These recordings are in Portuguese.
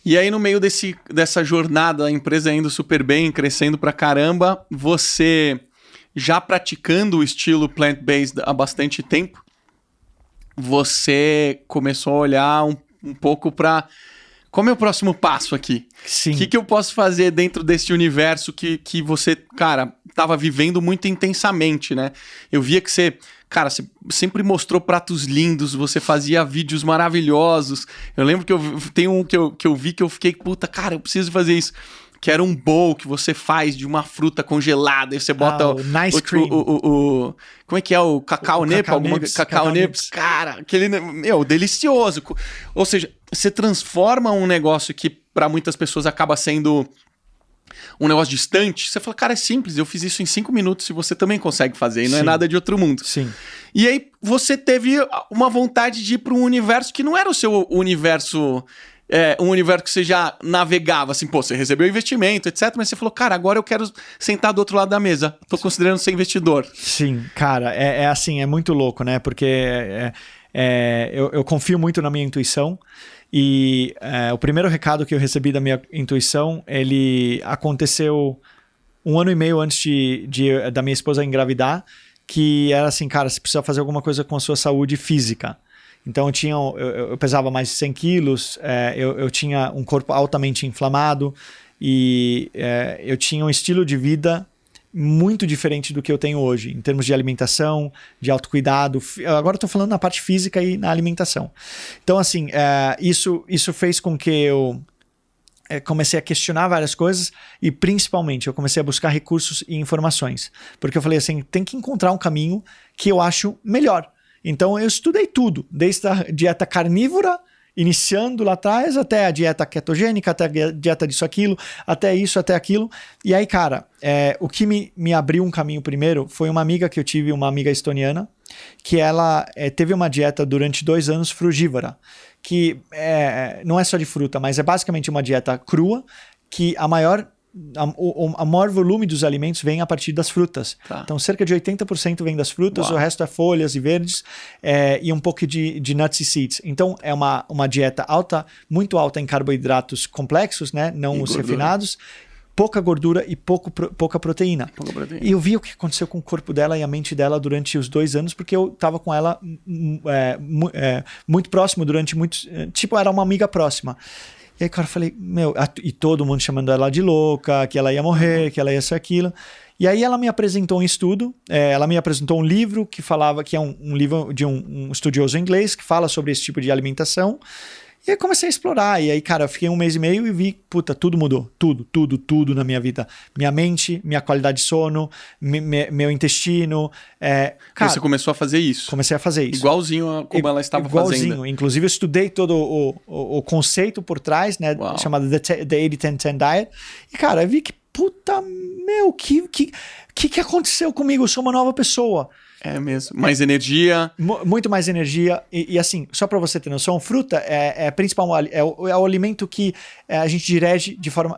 E aí, no meio dessa jornada, a empresa indo super bem, crescendo pra caramba, você já praticando o estilo plant-based há bastante tempo, você começou a olhar um pouco pra qual é o próximo passo aqui? Sim. O que eu posso fazer dentro desse universo que você, cara, tava vivendo muito intensamente, né? Eu via que você sempre mostrou pratos lindos, você fazia vídeos maravilhosos. Eu lembro que tem um que eu vi que eu fiquei, puta, cara, eu preciso fazer isso. Que era um bowl que você faz de uma fruta congelada, e você bota o Nice Cream. Como é que é? O cacau nibs? Cacau nibs. Nibs. Cara, aquele, delicioso. Ou seja, você transforma um negócio que para muitas pessoas acaba sendo um negócio distante. Você fala, cara, é simples, eu fiz isso em 5 minutos e você também consegue fazer, e não é Sim. nada de outro mundo. Sim. E aí você teve uma vontade de ir para um universo que não era o seu universo... um universo que você já navegava, assim, pô, você recebeu investimento, etc. Mas você falou, cara, agora eu quero sentar do outro lado da mesa. Tô considerando ser investidor. Sim, cara, assim, é muito louco, né? Porque eu confio muito na minha intuição e o primeiro recado que eu recebi da minha intuição, ele aconteceu 1 ano e meio antes da minha esposa engravidar, que era assim, cara, você precisa fazer alguma coisa com a sua saúde física. Então eu pesava mais de 100 quilos, eu tinha um corpo altamente inflamado e eu tinha um estilo de vida muito diferente do que eu tenho hoje, em termos de alimentação, de autocuidado. Agora eu estou falando na parte física e na alimentação. Então, assim, isso fez com que eu comecei a questionar várias coisas e, principalmente, eu comecei a buscar recursos e informações. Porque eu falei assim, tem que encontrar um caminho que eu acho melhor. Então eu estudei tudo, desde a dieta carnívora, iniciando lá atrás, até a dieta ketogênica, até a dieta disso, aquilo, até isso, até aquilo. E aí, cara, o que me abriu um caminho primeiro foi uma amiga que eu tive, uma amiga estoniana, que ela teve uma dieta durante 2 anos frugívora, que não é só de fruta, mas é basicamente uma dieta crua, que o maior volume dos alimentos vem a partir das frutas. Tá. Então, cerca de 80% vem das frutas, Uau. O resto é folhas e verdes, e um pouco de nuts e seeds. Então, é uma dieta muito alta em carboidratos complexos, né? Não os refinados, pouca gordura e pouca proteína. E eu vi o que aconteceu com o corpo dela e a mente dela durante os 2 anos, porque eu estava com ela muito próximo durante muitos... Tipo, era uma amiga próxima. E aí, cara, eu falei, e todo mundo chamando ela de louca, que ela ia morrer, que ela ia ser aquilo. E aí ela me apresentou um estudo, ela me apresentou um livro que é um livro de um estudioso inglês que fala sobre esse tipo de alimentação. E aí comecei a explorar. E aí, cara, eu fiquei 1 mês e meio e vi, puta, tudo mudou. Tudo na minha vida. Minha mente, minha qualidade de sono, meu intestino. Cara, você começou a fazer isso? Comecei a fazer isso. Igualzinho a como ela estava fazendo. Inclusive, eu estudei todo o conceito por trás, né? Uau. Chamado The 80-10 Diet. E, cara, eu vi que, puta, o que aconteceu comigo? Eu sou uma nova pessoa. É mesmo. Mais energia. Muito mais energia. E assim, só para você ter noção, fruta é o alimento que a gente digere de forma...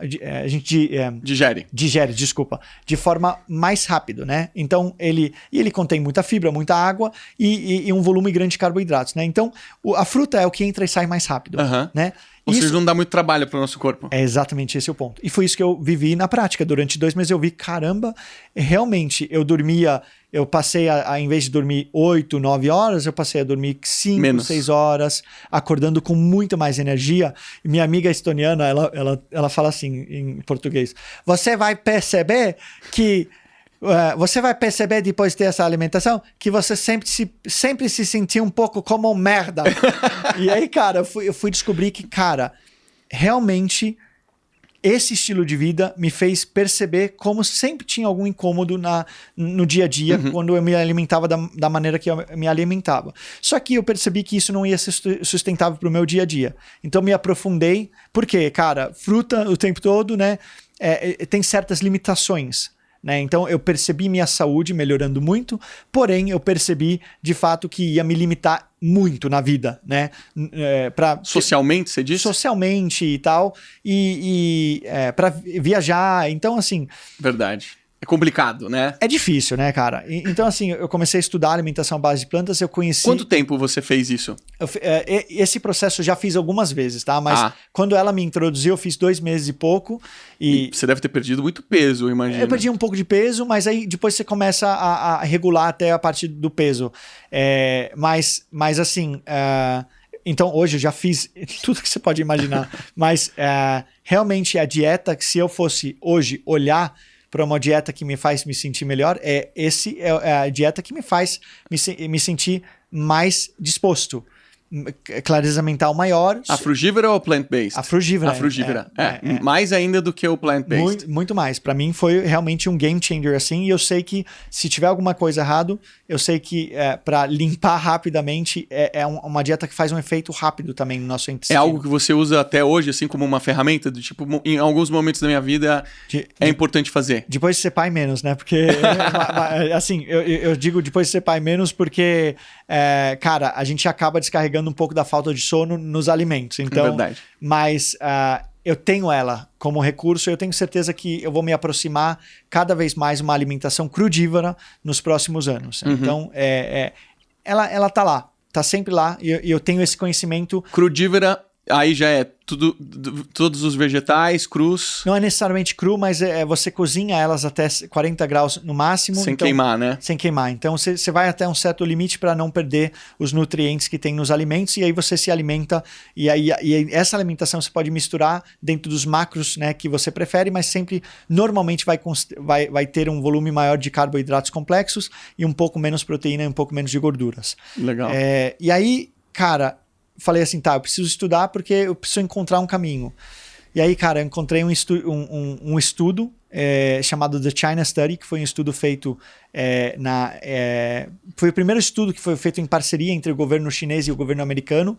Digere, desculpa. De forma mais rápido, né? Então, ele contém muita fibra, muita água e um volume grande de carboidratos, né? Então, a fruta é o que entra e sai mais rápido, né? Ou seja, não dá muito trabalho para o nosso corpo. É exatamente esse o ponto. E foi isso que eu vivi na prática. Durante 2 meses eu vi, caramba, realmente eu passei em vez de dormir 8, 9 horas, eu passei a dormir 5, 6 horas, acordando com muito mais energia. E minha amiga estoniana, ela fala assim em português, você vai perceber depois de ter essa alimentação que você sempre se sentiu um pouco como um merda. E aí, cara, eu fui descobrir que, cara, realmente esse estilo de vida me fez perceber como sempre tinha algum incômodo no dia a dia, quando eu me alimentava da maneira que eu me alimentava. Só que eu percebi que isso não ia ser sustentável para o meu dia a dia. Então me aprofundei, porque, cara, fruta o tempo todo, né, tem certas limitações. Né? Então eu percebi minha saúde melhorando muito, porém eu percebi de fato que ia me limitar muito na vida, né? Socialmente, você disse? Socialmente e tal, e para viajar, então assim... Verdade. É complicado, né? É difícil, né, cara? Então, assim, eu comecei a estudar alimentação à base de plantas, eu conheci... Quanto tempo você fez isso? Esse processo eu já fiz algumas vezes, tá? Mas quando ela me introduziu, eu fiz 2 meses e pouco. E você deve ter perdido muito peso, eu imagino. Eu perdi um pouco de peso, mas aí depois você começa a regular até a parte do peso. Mas assim... Então, hoje eu já fiz tudo que você pode imaginar. Mas realmente a dieta, que se eu fosse hoje olhar para uma dieta que me faz me sentir melhor, é a dieta que me faz me sentir mais disposto. Clareza mental maior. A frugívora ou plant-based? A frugívora. A frugívora. Mais ainda do que o plant-based. Muito mais. Para mim foi realmente um game changer assim. E eu sei que se tiver alguma coisa errado, eu sei que para limpar rapidamente é uma dieta que faz um efeito rápido também no nosso intestino. É algo que você usa até hoje, assim, como uma ferramenta? Do tipo, em alguns momentos da minha vida é importante fazer. Depois de ser pai, menos, né? Porque, assim, eu digo depois de ser pai, menos porque, cara, a gente acaba descarregando um pouco da falta de sono nos alimentos. Então, verdade. Mas eu tenho ela como recurso, eu tenho certeza que eu vou me aproximar cada vez mais uma alimentação crudívora nos próximos anos. Uhum. Então, ela tá lá, tá sempre lá, e eu tenho esse conhecimento. Crudívora, aí já é todos os vegetais crus. Não é necessariamente cru, mas você cozinha elas até 40 graus no máximo. Sem queimar, né? Sem queimar. Então você vai até um certo limite para não perder os nutrientes que tem nos alimentos, e aí você se alimenta. E aí essa alimentação você pode misturar dentro dos macros, né, que você prefere, mas sempre normalmente vai ter um volume maior de carboidratos complexos e um pouco menos proteína e um pouco menos de gorduras. Legal. E aí, cara, falei assim, tá, eu preciso estudar porque eu preciso encontrar um caminho. E aí, cara, eu encontrei um estudo chamado The China Study, que foi um estudo feito foi o primeiro estudo que foi feito em parceria entre o governo chinês e o governo americano,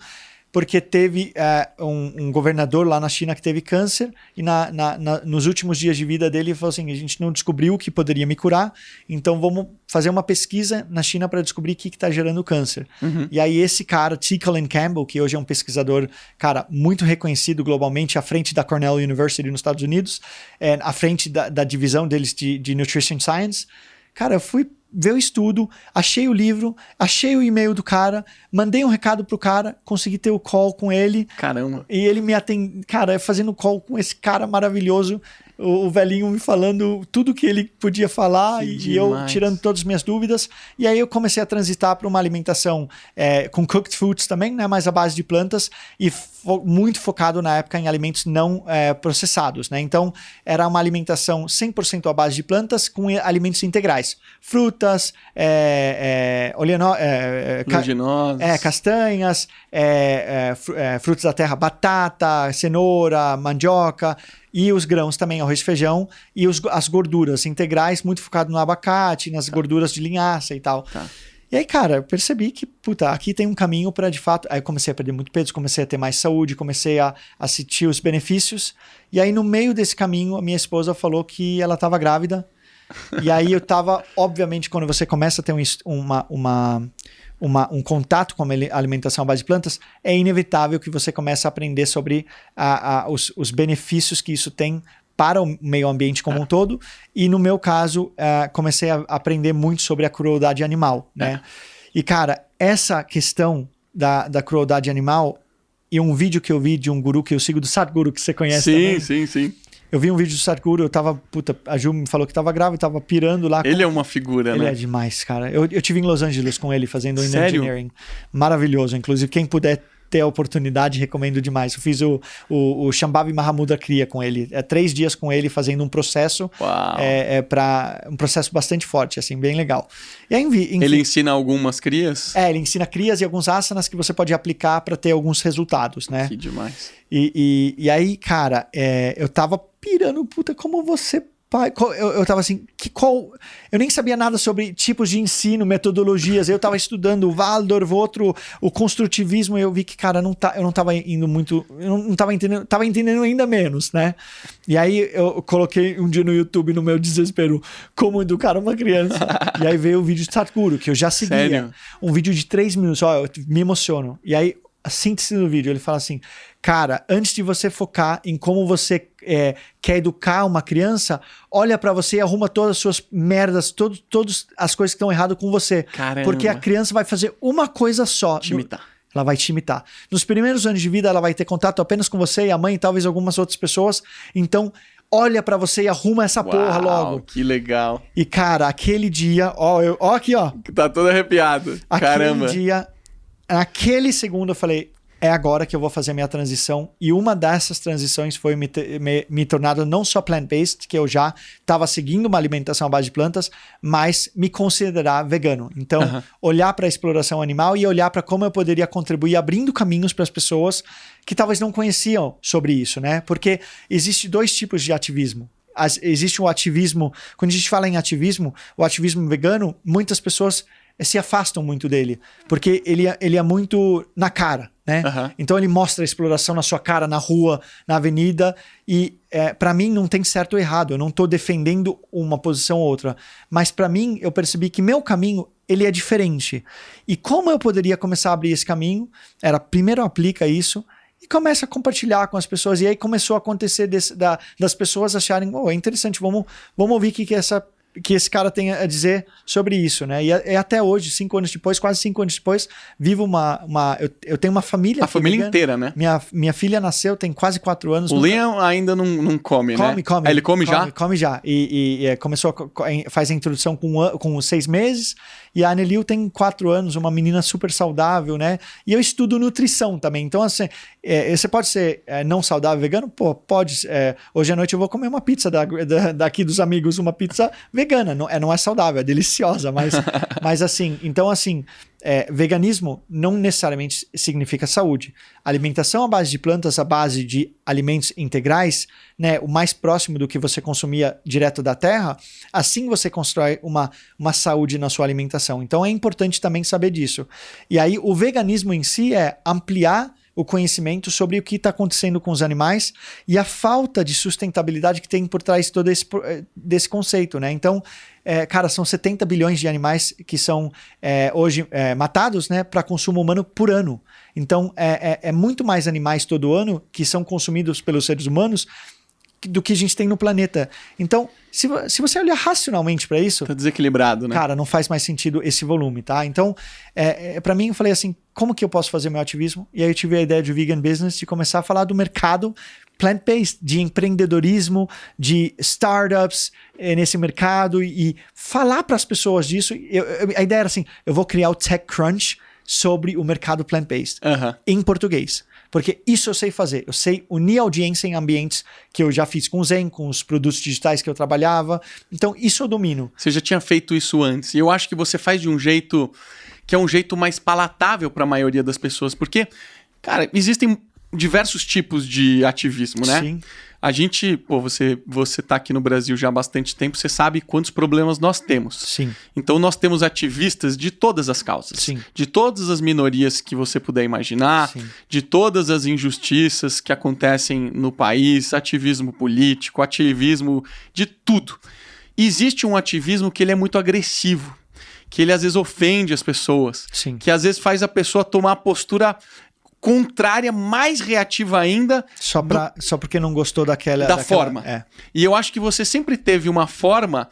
porque teve um governador lá na China que teve câncer e nos últimos dias de vida dele ele falou assim, a gente não descobriu o que poderia me curar, então vamos fazer uma pesquisa na China para descobrir o que está gerando câncer. Uhum. E aí esse cara, T. Colin Campbell, que hoje é um pesquisador, cara, muito reconhecido globalmente, à frente da Cornell University nos Estados Unidos, à frente da divisão deles de Nutrition Science, cara, eu fui ver o estudo, achei o livro, achei o e-mail do cara, mandei um recado pro cara, consegui ter o call com ele. Caramba. E ele me atende, cara, fazendo call com esse cara maravilhoso, o velhinho me falando tudo que ele podia falar e eu tirando todas as minhas dúvidas. E aí eu comecei a transitar para uma alimentação com cooked foods também, né, mais à base de plantas e muito focado na época em alimentos não processados, né? Então era uma alimentação 100% à base de plantas com alimentos integrais, frutas, oleaginosas, castanhas, frutos da terra, batata, cenoura, mandioca. E os grãos também, arroz e feijão, e as gorduras integrais, muito focado no abacate, nas gorduras de linhaça e tal. Tá. E aí, cara, eu percebi que, aqui tem um caminho para, de fato... Aí eu comecei a perder muito peso, comecei a ter mais saúde, comecei a sentir os benefícios. E aí, no meio desse caminho, a minha esposa falou que ela estava grávida. E aí eu estava, obviamente, quando você começa a ter um contato com a alimentação à base de plantas, é inevitável que você comece a aprender sobre os benefícios que isso tem para o meio ambiente como um todo. E no meu caso, comecei a aprender muito sobre a crueldade animal, né? E, cara, essa questão da crueldade animal e um vídeo que eu vi de um guru que eu sigo, do Sadhguru, que você conhece também. Sim. Eu vi um vídeo do Sadhguru, eu tava, a Ju me falou que tava grávida, tava pirando lá. Ele é uma figura, né? Ele é demais, cara. Eu tive em Los Angeles com ele, fazendo engineering. Maravilhoso. Inclusive, quem puder ter a oportunidade, recomendo demais. Eu fiz o Shambhavi Mahamudra Kriya com ele. 3 dias com ele, fazendo um processo. Para um processo bastante forte, assim, bem legal. E aí, enfim, ele ensina algumas crias? Ele ensina crias e alguns asanas que você pode aplicar para ter alguns resultados, né? Que demais. E aí, cara, eu tava pirando, como você... Eu tava assim, eu nem sabia nada sobre tipos de ensino, metodologias. Eu tava estudando o Waldorf, o construtivismo, e eu vi que, cara, eu não tava indo muito, eu não tava entendendo ainda menos, né? E aí eu coloquei um dia no YouTube, no meu desespero, como educar uma criança. E aí veio o vídeo de Sadhguru, que eu já seguia. Sério? Um vídeo de 3 minutos, eu me emociono. E aí a síntese do vídeo. Ele fala assim, cara, antes de você focar em como você quer educar uma criança, olha pra você e arruma todas as suas merdas, todas as coisas que estão erradas com você. Caramba. Porque a criança vai fazer uma coisa só. Te imitar. Ela vai te imitar. Nos primeiros anos de vida, ela vai ter contato apenas com você e a mãe e talvez algumas outras pessoas. Então, olha pra você e arruma essa porra logo. Que legal. E, cara, aquele dia... Ó aqui, ó. Tá todo arrepiado. Caramba. Aquele dia, naquele segundo, eu falei... É agora que eu vou fazer a minha transição. E uma dessas transições foi me tornar não só plant-based, que eu já estava seguindo uma alimentação à base de plantas, mas me considerar vegano. Então, olhar para a exploração animal e olhar para como eu poderia contribuir abrindo caminhos para as pessoas que talvez não conheciam sobre isso, né? Porque existe 2 tipos de ativismo. Existe o ativismo... Quando a gente fala em ativismo, o ativismo vegano, muitas pessoas se afastam muito dele, porque ele é muito na cara, né? Então ele mostra a exploração na sua cara, na rua, na avenida, e para mim não tem certo ou errado, eu não estou defendendo uma posição ou outra, mas para mim eu percebi que meu caminho ele é diferente, e como eu poderia começar a abrir esse caminho, era primeiro aplica isso, e começa a compartilhar com as pessoas, e aí começou a acontecer das pessoas acharem, é interessante, vamos ouvir o que esse cara tem a dizer sobre isso, né? E até hoje, 5 anos depois, quase 5 anos depois, vivo eu tenho uma família. A família vegana. Inteira, né? Minha filha nasceu, tem quase 4 anos. O Liam ainda não come, né? Come. Ele come já? Come já. E começou, faz a introdução com 6 meses. E a Anelil tem 4 anos, uma menina super saudável, né? E eu estudo nutrição também. Então, assim, você pode ser não saudável vegano? Pô, pode. Hoje à noite eu vou comer uma pizza daqui dos amigos, uma pizza vegana. Não é saudável, é deliciosa, mas assim, então assim, veganismo não necessariamente significa saúde. Alimentação à base de plantas, à base de alimentos integrais, né, o mais próximo do que você consumia direto da terra, assim você constrói uma saúde na sua alimentação. Então é importante também saber disso. E aí o veganismo em si é ampliar o conhecimento sobre o que está acontecendo com os animais e a falta de sustentabilidade que tem por trás de todo desse conceito, né? Então, cara, são 70 bilhões de animais que são hoje matados, né, para consumo humano por ano. Então, é muito mais animais todo ano que são consumidos pelos seres humanos do que a gente tem no planeta. Então, se você olhar racionalmente para isso... Tá desequilibrado, né? Cara, não faz mais sentido esse volume, tá? Então, para mim, eu falei assim, como que eu posso fazer meu ativismo? E aí eu tive a ideia de Vegan Business, de começar a falar do mercado plant-based, de empreendedorismo, de startups nesse mercado e falar para as pessoas disso. A ideia era assim, eu vou criar o TechCrunch sobre o mercado plant-based em português. Porque isso eu sei fazer. Eu sei unir audiência em ambientes que eu já fiz com o Zen, com os produtos digitais que eu trabalhava. Então, isso eu domino. Você já tinha feito isso antes. E eu acho que você faz de um jeito que é um jeito mais palatável para a maioria das pessoas. Porque, cara, existem diversos tipos de ativismo, né? Sim. A gente, você tá aqui no Brasil já há bastante tempo, você sabe quantos problemas nós temos. Sim. Então nós temos ativistas de todas as causas. Sim. De todas as minorias que você puder imaginar, Sim. de todas as injustiças que acontecem no país, ativismo político, ativismo de tudo. E existe um ativismo que ele é muito agressivo, que ele às vezes ofende as pessoas, Sim. que às vezes faz a pessoa tomar a postura contrária, mais reativa ainda. Só porque não gostou daquela forma. E eu acho que você sempre teve uma forma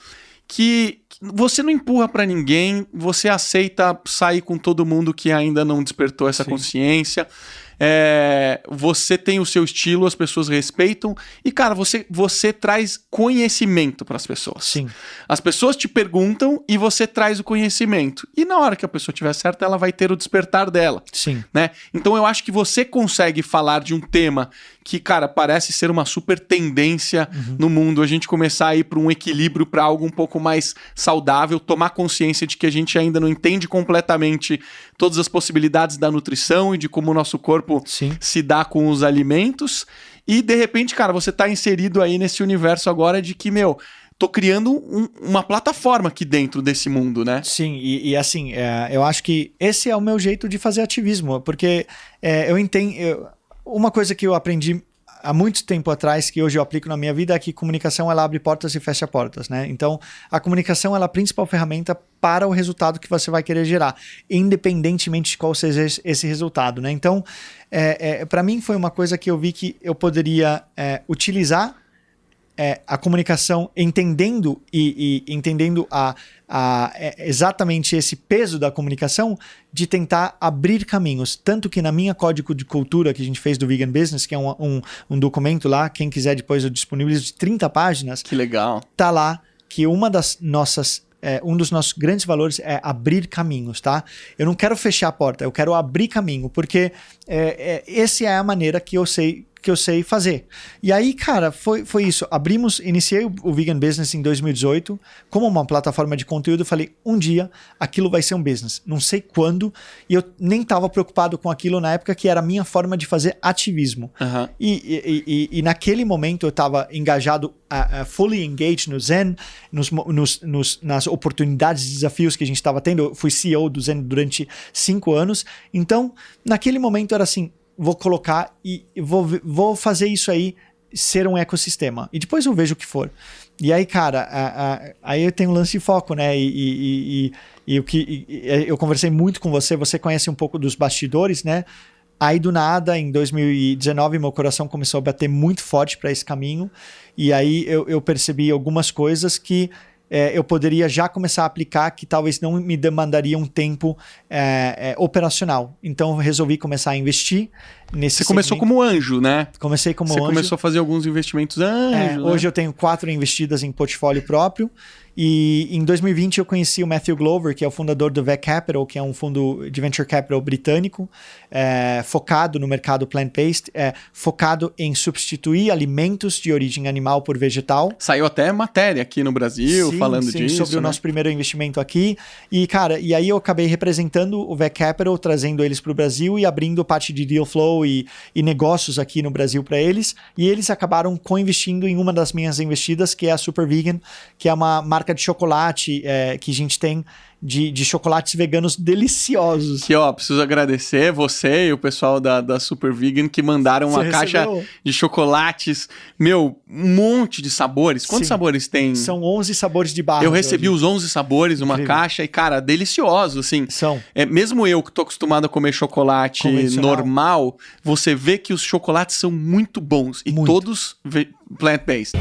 que você não empurra pra ninguém, você aceita sair com todo mundo que ainda não despertou essa consciência. Você tem o seu estilo, as pessoas respeitam e, cara, você traz conhecimento para as pessoas. Sim. As pessoas te perguntam e você traz o conhecimento. E na hora que a pessoa estiver certa, ela vai ter o despertar dela. Sim. Né? Então eu acho que você consegue falar de um tema que, cara, parece ser uma super tendência no mundo, a gente começar a ir para um equilíbrio, para algo um pouco mais saudável, tomar consciência de que a gente ainda não entende completamente todas as possibilidades da nutrição e de como o nosso corpo se dá com os alimentos. E, de repente, cara, você tá inserido aí nesse universo agora de que, tô criando uma plataforma aqui dentro desse mundo, né? Sim, e assim, eu acho que esse é o meu jeito de fazer ativismo, porque eu entendo... Uma coisa que eu aprendi há muito tempo atrás, que hoje eu aplico na minha vida, é que comunicação ela abre portas e fecha portas, né? Então, a comunicação ela é a principal ferramenta para o resultado que você vai querer gerar, independentemente de qual seja esse resultado, né? Então, para mim foi uma coisa que eu vi que eu poderia utilizar a comunicação entendendo entendendo exatamente esse peso da comunicação de tentar abrir caminhos. Tanto que na minha código de cultura que a gente fez do Vegan Business, que é um documento lá, quem quiser depois eu disponibilizo de 30 páginas. Que legal. Tá lá que um dos nossos grandes valores é abrir caminhos, tá? Eu não quero fechar a porta, eu quero abrir caminho, porque essa é a maneira que eu sei fazer. E aí, cara, foi isso. Iniciei o Vegan Business em 2018 como uma plataforma de conteúdo. Falei, um dia aquilo vai ser um business. Não sei quando. E eu nem estava preocupado com aquilo na época, que era a minha forma de fazer ativismo. Uhum. E naquele momento eu estava engajado, fully engaged no Zen, nas oportunidades e desafios que a gente estava tendo. Eu fui CEO do Zen durante 5 anos. Então, naquele momento era assim, vou colocar e vou fazer isso aí ser um ecossistema. E depois eu vejo o que for. E aí, cara, aí eu tenho um lance de foco, né? Eu conversei muito com você conhece um pouco dos bastidores, né? Aí, do nada, em 2019, meu coração começou a bater muito forte para esse caminho. E aí eu percebi algumas coisas que eu poderia já começar a aplicar, que talvez não me demandaria um tempo operacional. Então, eu resolvi começar a investir nesse Você começou como anjo, né? Comecei como anjo. Você começou a fazer alguns investimentos anjo, né? Hoje eu tenho 4 investidas em portfólio próprio. E em 2020 eu conheci o Matthew Glover, que é o fundador do VEC Capital, que é um fundo de venture capital britânico, focado no mercado plant-based, focado em substituir alimentos de origem animal por vegetal. Saiu até matéria aqui no Brasil falando disso. Sobre o nosso primeiro investimento aqui. E, cara, aí eu acabei representando o VEC Capital, trazendo eles para o Brasil e abrindo parte de deal flow e negócios aqui no Brasil para eles. E eles acabaram co-investindo em uma das minhas investidas, que é a Super Vegan, que é uma marca de chocolate que a gente tem de chocolates veganos deliciosos. Que, preciso agradecer você e o pessoal da Super Vegan que mandaram uma caixa de chocolates, um monte de sabores. Quantos sabores tem? São 11 sabores de barra. Eu recebi os 11 sabores, uma caixa, e, cara, delicioso, assim. São. Mesmo eu que tô acostumado a comer chocolate normal, você vê que os chocolates são muito bons. E todos plant-based.